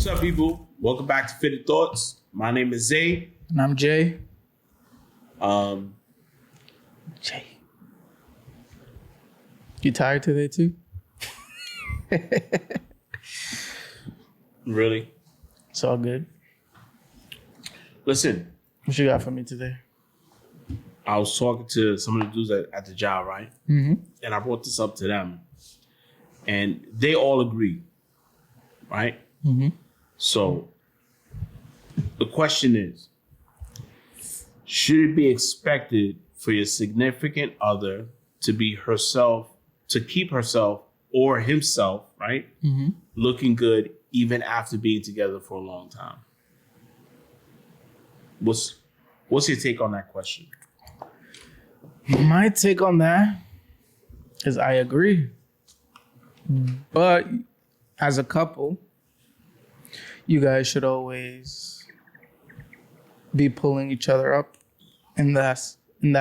What's up, people? Welcome back to Fitted Thoughts. My name is Zay. And I'm Jay. Jay. You tired today too? Really? It's all good. Listen, What you got for me today? I was talking to some of the dudes at the job, right? Mm-hmm. And I brought this up to them. And they all agree, right? Mm-hmm. So the question is, should it be expected for your significant other to be herself, to keep herself or himself, right? Mm-hmm. Looking good even after being together for a long time? What's your take on that question? My take on that is I agree. But as a couple, you guys should always be pulling each other up in that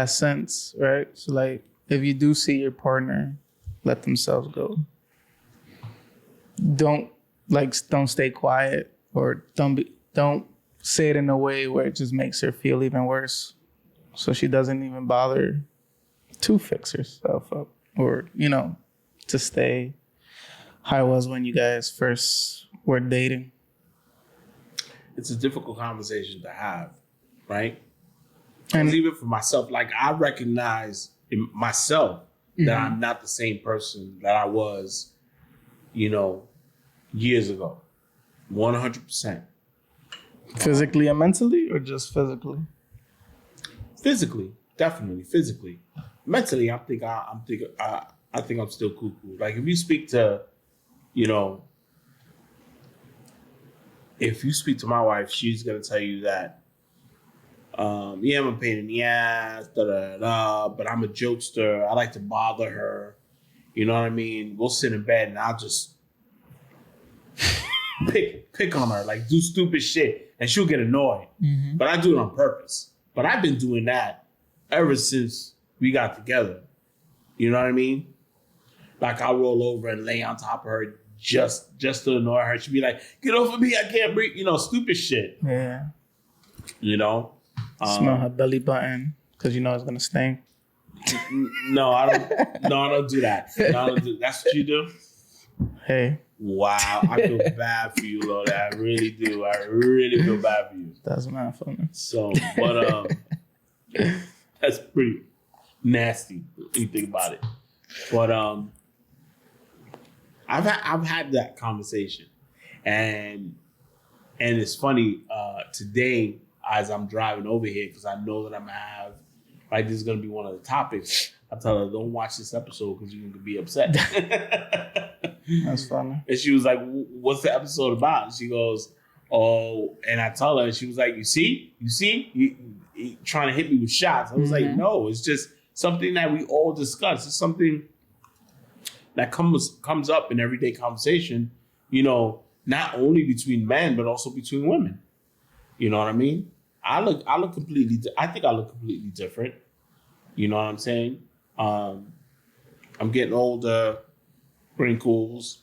sense, right? So like if you do see your partner let themselves go, don't stay quiet or don't say it in a way where it just makes her feel even worse. So she doesn't even bother to fix herself up or, to stay how it was when you guys first were dating. It's a difficult conversation to have, right? And Because even for myself, like I recognize in myself that I'm not the same person that I was, years ago. 100%. physically and mentally, or just physically? Physically, definitely physically. Mentally, I think I'm still cuckoo. Like if you speak to, if you speak to my wife, she's gonna tell you that, yeah, I'm a pain in the ass, but I'm a jokester. I like to bother her. You know what I mean? We'll sit in bed and I'll just pick on her, like do stupid shit, and she'll get annoyed. Mm-hmm. But I do it on purpose. But I've been doing that ever since we got together. You know what I mean? Like I'll roll over and lay on top of her just to annoy her. She'd be like, "Get off of me! I can't breathe." Stupid shit. Yeah. Um, Smell her belly button because it's gonna stink. No, I don't. No, I don't do that. No, I don't do. That's what you do. Hey, Wow, I feel bad for you, Lord. I really do. I really feel bad for you. that's not funny. So, but that's pretty nasty when you think about it. But I've had that conversation, and it's funny today as I'm driving over here because I know that I'm gonna have this is gonna be one of the topics. I tell her, don't watch this episode because you're gonna be upset. That's funny. And she was like, "What's the episode about?" And she goes, "Oh," and I tell her, and she was like, "You see, you trying to hit me with shots." I was like, "No, it's just something that we all discuss. It's something that comes up in everyday conversation. Not only between men but also between women. You know what I mean? I look completely. I think I look completely different. You know what I'm saying? I'm getting older, wrinkles,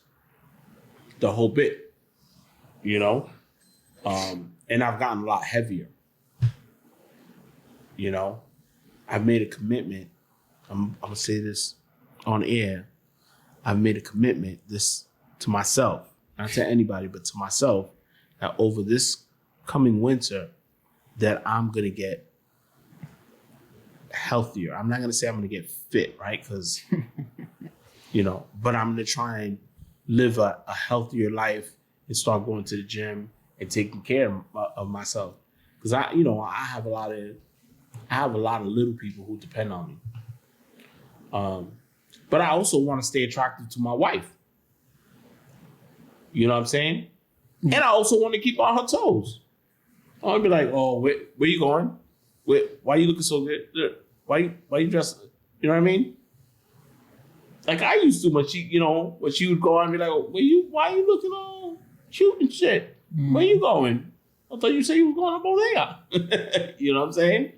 the whole bit. And I've gotten a lot heavier. I've made a commitment. I'm gonna say this on air. I've made a commitment to myself, not to anybody, but to myself, that over this coming winter, that I'm gonna get healthier. I'm not gonna say I'm gonna get fit, right? Because but I'm gonna try and live a healthier life and start going to the gym and taking care of myself. Because I have a lot of little people who depend on me. But I also want to stay attractive to my wife. You know what I'm saying? And I also want to keep on her toes. I want to be like, "Oh, where you going? Why you looking so good? Why you dressed?" You know what I mean? Like I used to when she would go and be like, "Why you looking all cute and shit? Where you going? I thought you said you were going to Bodega." You know what I'm saying?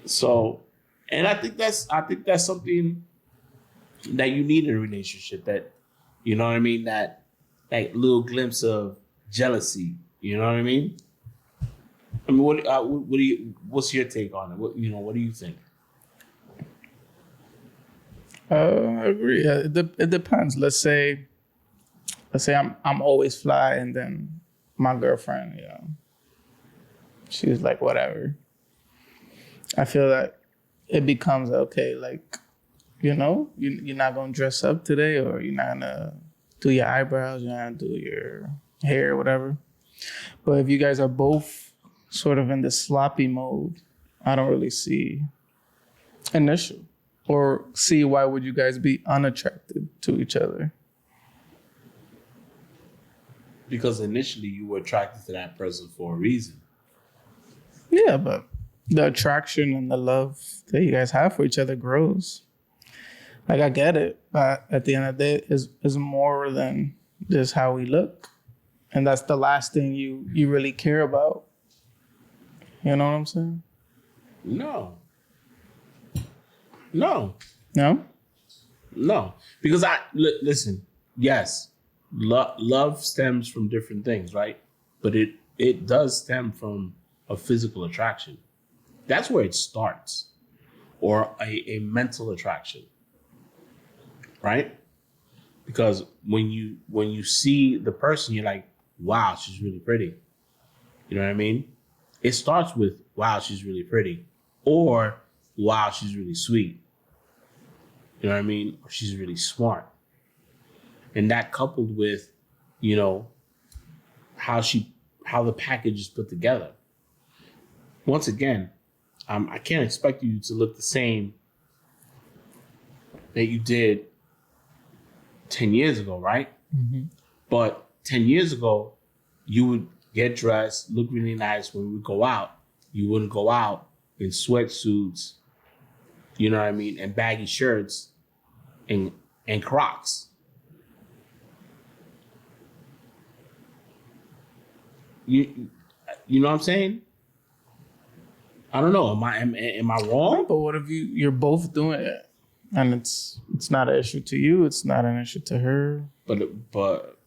So, and I think that's something that you need in a relationship. That, you know what I mean? That little glimpse of jealousy. You know what I mean? I mean, what's your take on it? What do you think? I agree. It depends. Let's say I'm always fly, and then my girlfriend, she's like whatever. I feel that it becomes okay, like, you're not gonna dress up today, or you're not gonna do your eyebrows, you're not gonna do your hair, whatever. But if you guys are both sort of in the sloppy mode, I don't really see an issue, or see why would you guys be unattracted to each other. Because initially you were attracted to that person for a reason. Yeah, but the attraction and the love that you guys have for each other grows. Like, I get it, but at the end of the day, is more than just how we look, and that's the last thing you really care about. You know what I'm saying? No, No. because listen. Yes, love stems from different things, right? But it does stem from a physical attraction. That's where it starts, or a mental attraction, right? Because when you see the person, you're like, wow, she's really pretty. You know what I mean? It starts with, wow, she's really pretty, or wow, she's really sweet. You know what I mean? Or she's really smart. And that coupled with, how the package is put together. Once again, I can't expect you to look the same that you did 10 years ago, right? Mm-hmm. But 10 years ago, you would get dressed, look really nice when we would go out. You wouldn't go out in sweatsuits, you know what I mean, and baggy shirts and Crocs. You know what I'm saying? I don't know. Am I wrong? But what if you're both doing it, and it's not an issue to you, it's not an issue to her? But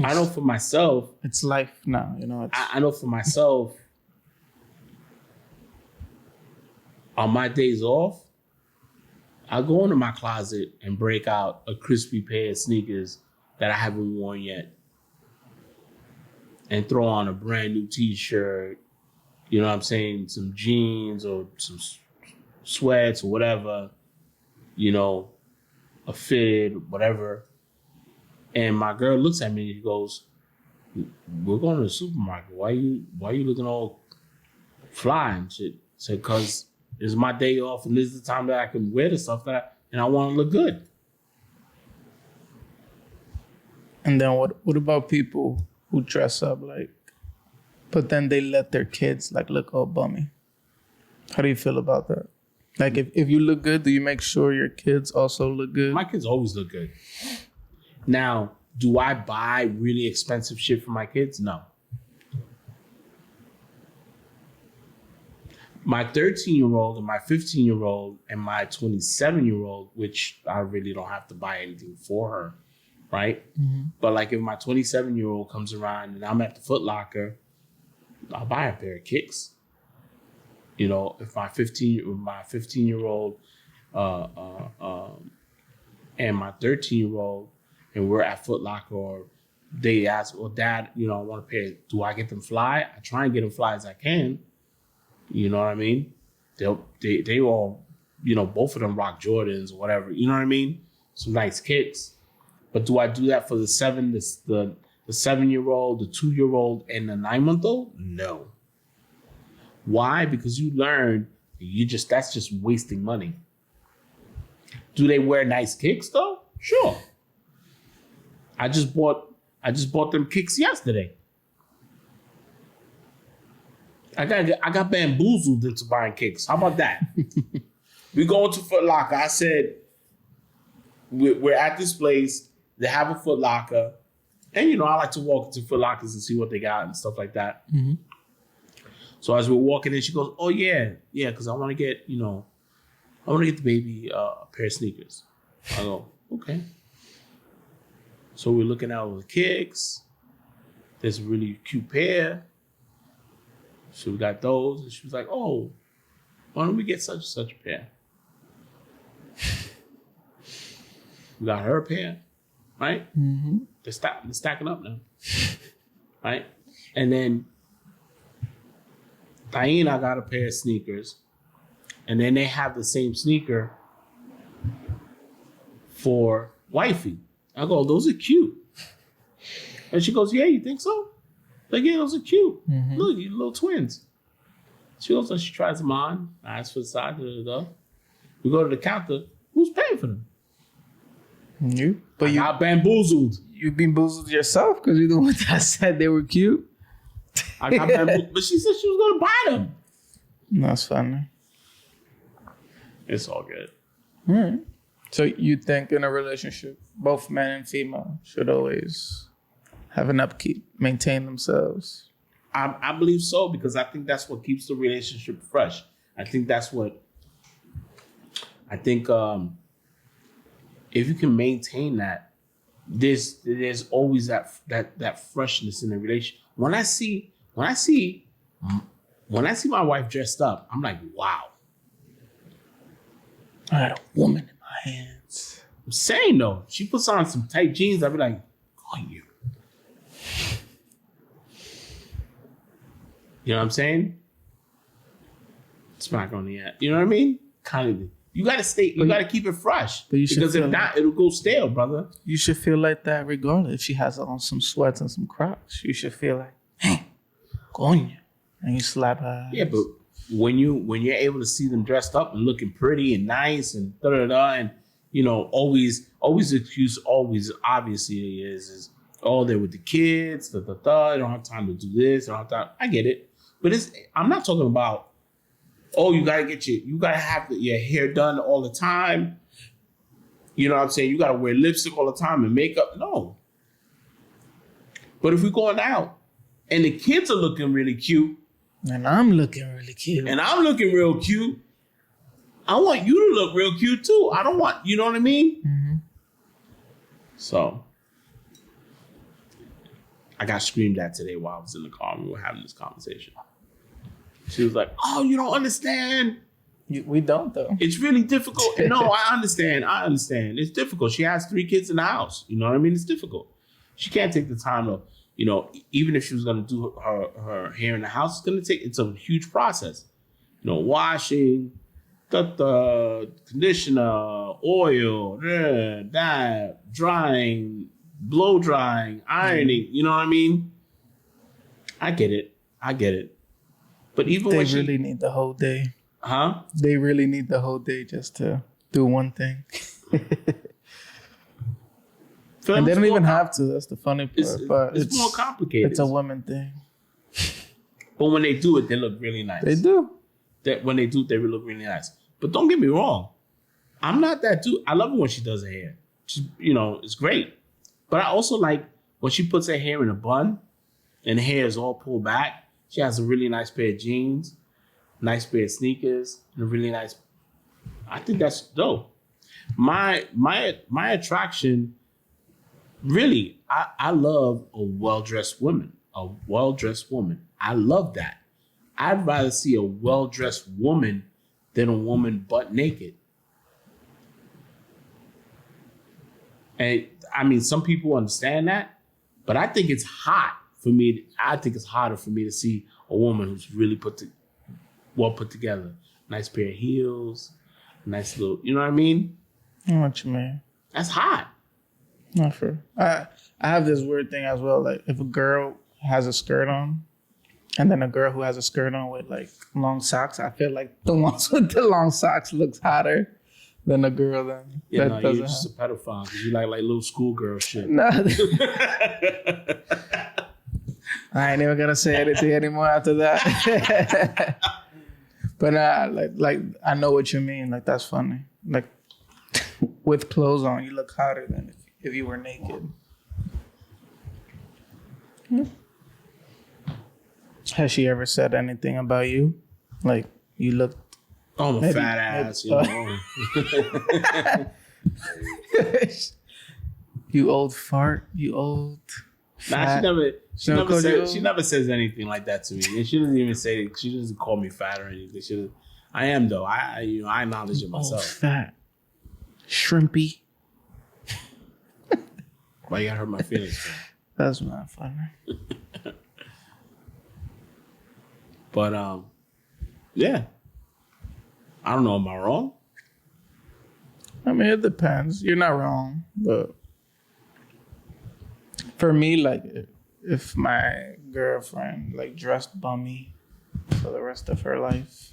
I know for myself, it's life now. I know for myself, on my days off, I go into my closet and break out a crispy pair of sneakers that I haven't worn yet, and throw on a brand new T-shirt. You know what I'm saying? Some jeans or some sweats or whatever. A fit, whatever. And my girl looks at me and she goes, "We're going to the supermarket. Why you looking all fly and shit?" I said, "Cause it's my day off and this is the time that I can wear the stuff and I want to look good." And then what about people who dress up but then they let their kids look all bummy? How do you feel about that? Like, if you look good, do you make sure your kids also look good? My kids always look good. Now, do I buy really expensive shit for my kids? No. My 13-year-old and my 15-year-old and my 27-year-old, which I really don't have to buy anything for her, right? Mm-hmm. But if my 27-year-old comes around and I'm at the Foot Locker, I'll buy a pair of kicks. If my 15-year-old and my 13-year-old, and we're at Foot Locker, or they ask, "Well, Dad, I want a pair. Do I get them fly?" I try and get them fly as I can. You know what I mean? They all, both of them rock Jordans or whatever. You know what I mean? Some nice kicks. But do I do that for the 7-year-old, the 2-year-old, and the 9-month-old? No. Why? Because you learn that's just wasting money. Do they wear nice kicks though? Sure. I just bought them kicks yesterday. I got bamboozled into buying kicks. How about that? We go into Foot Locker. I said, we're at this place. They have a Foot Locker. And, I like to walk into Foot Lockers and see what they got and stuff like that. Mm-hmm. So as we're walking in, she goes, "Oh, yeah, because I want to get, the baby a pair of sneakers." I go, "Okay." So we're looking at all the kicks. There's a really cute pair. So we got those. And she was like, oh, why don't we get such and such a pair? We got her a pair, right? Mm-hmm. They're stacking up now, right? And then Diana got a pair of sneakers. And then they have the same sneaker for wifey. I go, those are cute. And she goes, yeah, you think so? Like, yeah, those are cute. Mm-hmm. Look, you little twins. She goes, so she tries them on. I ask for the size. We go to the counter. Who's paying for them? You. But I got bamboozled. You bamboozled yourself because you're the one that said they were cute. I got bamboozled. But she said she was going to buy them. That's funny. It's all good. All right. So you think in a relationship, both man and female should always have an upkeep, maintain themselves? I believe so, because I think that's what keeps the relationship fresh. I think if you can maintain that, there's always that freshness in the relationship. When I see my wife dressed up, I'm like, wow. I had a woman in my hands. I'm saying though, she puts on some tight jeans, I'll be like, oh, you. You know what I'm saying? Smack on the ass. You know what I mean? Kind of. You gotta keep it fresh. Because if not, it'll go stale, brother. You should feel like that regardless. If she has on some sweats and some Crocs, you should feel like, hey, coño. And you slap her ass. Yeah, but when you're able to see them dressed up and looking pretty and nice and da-da-da, and always excuse obviously is oh, they're with the kids, da-da-da, they don't have time to do this, they don't have time. I get it. But I'm not talking about, oh, you gotta have your hair done all the time. You know what I'm saying? You gotta wear lipstick all the time and makeup. No. But if we're going out and the kids are looking really cute, and I'm looking really cute, and I'm looking real cute, I want you to look real cute too. I don't want, you know what I mean? Mm-hmm. So I got screamed at today while I was in the car and we were having this conversation. She was like, oh, you don't understand. We don't, though. It's really difficult. No, I understand. It's difficult. She has 3 kids in the house. You know what I mean? It's difficult. She can't take the time to, even if she was going to do her hair in the house, it's a huge process. Washing, conditioner, oil, that, drying, blow drying, ironing. You know what I mean? I get it. But even they really need the whole day. Huh? They really need the whole day just to do one thing. And they don't even have to. That's the funny part. But it's more complicated. It's a woman thing. But when they do it, they look really nice. They do. When they do it, they look really nice. But don't get me wrong. I'm not that dude. I love it when she does her hair. It's great. But I also like when she puts her hair in a bun and the hair is all pulled back. She has a really nice pair of jeans, nice pair of sneakers, and a really nice. I think that's dope. My attraction, really, I love a well-dressed woman. A well-dressed woman. I love that. I'd rather see a well-dressed woman than a woman butt naked. And I mean, some people understand that, but I think it's hot for me. I think it's harder for me to see a woman who's really well put together. Nice pair of heels, nice little, you know what I mean? I know what you mean. That's hot. Not for. I have this weird thing as well. Like if a girl has a skirt on, and then a girl who has a skirt on with like long socks, I feel like the ones with the long socks looks hotter than a girl that you're doesn't just a pedophile because you like little schoolgirl shit. No. I ain't even gonna say anything anymore after that. But like I know what you mean. Like that's funny. Like with clothes on, you look hotter than if you were naked. Has she ever said anything about you? Like you look. Oh, I'm a fat ass. You old fart. You old. Nah, she never called you she old? never says anything like that to me. And she doesn't even say, she doesn't call me fat or anything. I am though. I acknowledge it Old, myself. fat, shrimpy. Why you gotta hurt my feelings for? That's not funny. But yeah. I don't know, am I wrong? I mean, it depends. You're not wrong, but for me, like, if my girlfriend like dressed bummy for the rest of her life,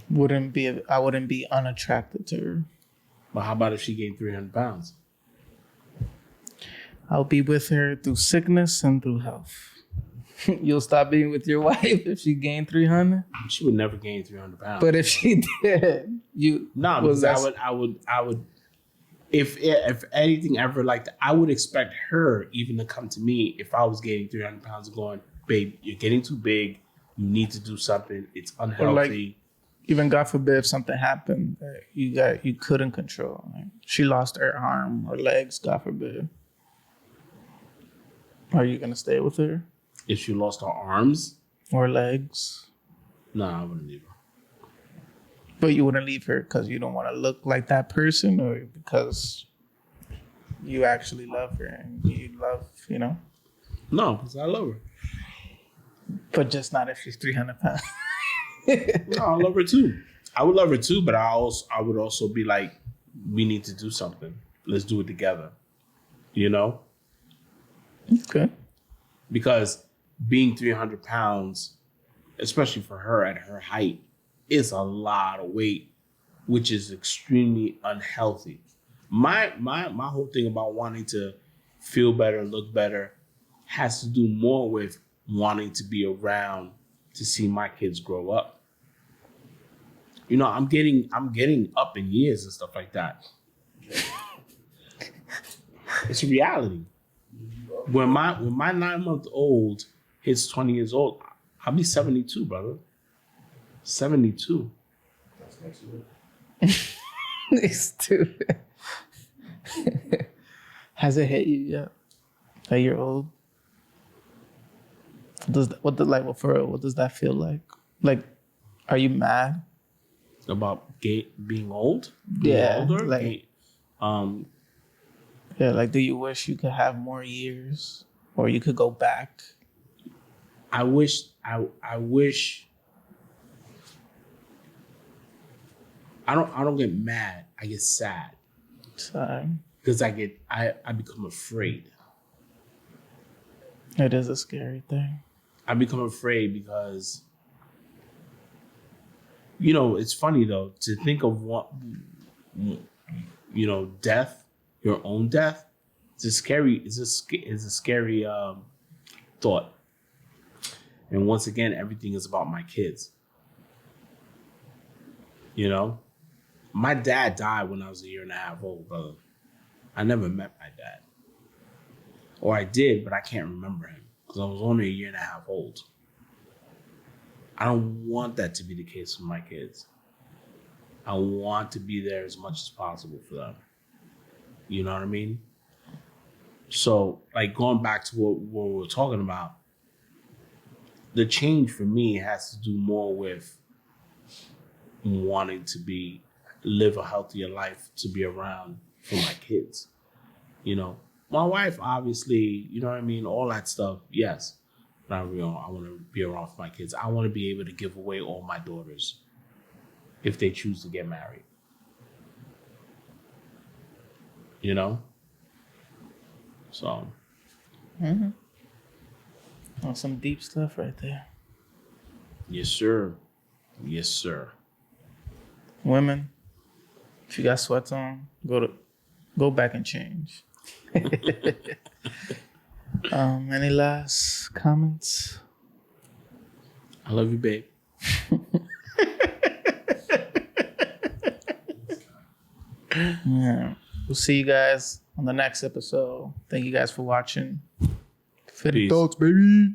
I wouldn't be unattracted to her. But how about if she gained 300 pounds? I'll be with her through sickness and through health. You'll stop being with your wife if she gained 300. She would never gain 300 pounds. But if she did, because I would, if anything ever like that, I would expect her even to come to me if I was gaining 300 pounds and going, babe, you're getting too big. You need to do something. It's unhealthy. Or like, even God forbid if something happened that you couldn't control. Like she lost her arm or legs, God forbid. Are you gonna stay with her? If she lost her arms or legs? No, I wouldn't leave her. But you wouldn't leave her because you don't want to look like that person, or because you actually love her and you love, No, because I love her. But just not if she's 300 pounds. No, I love her too. I would love her too, but I would also be like, we need to do something. Let's do it together. Okay. Because being 300 pounds, especially for her at her height, is a lot of weight, which is extremely unhealthy. My whole thing about wanting to feel better and look better has to do more with wanting to be around to see my kids grow up. I'm getting up in years and stuff like that. It's a reality. When my 9-month-old hits 20 years old, I'll be 72, brother. 72. It's stupid. Has it hit you yet? That you're old? What does that feel like? Like, are you mad about being old? Yeah, older? like, yeah, like, do you wish you could have more years, or you could go back? I wish. I don't get mad. I get sad. Sad. Because I become afraid. It is a scary thing. I become afraid because, it's funny though to think of what, death, your own death. It's a scary thought. And once again, everything is about my kids. My dad died when I was 1.5 years old, brother. I never met my dad. Or I did, but I can't remember him because I was only 1.5 years old. I don't want that to be the case for my kids. I want to be there as much as possible for them. You know what I mean? So, like, going back to what we were talking about, the change for me has to do more with wanting to live a healthier life, to be around for my kids. My wife, obviously, all that stuff, yes. But I want to be around for my kids. I want to be able to give away all my daughters if they choose to get married. So. Mm-hmm. Oh, some deep stuff right there. Yes, sir. Yes, sir. Women, if you got sweats on, go back and change. Any last comments? I love you, babe. Yeah. We'll see you guys on the next episode. Thank you guys for watching. Fit Adults, baby.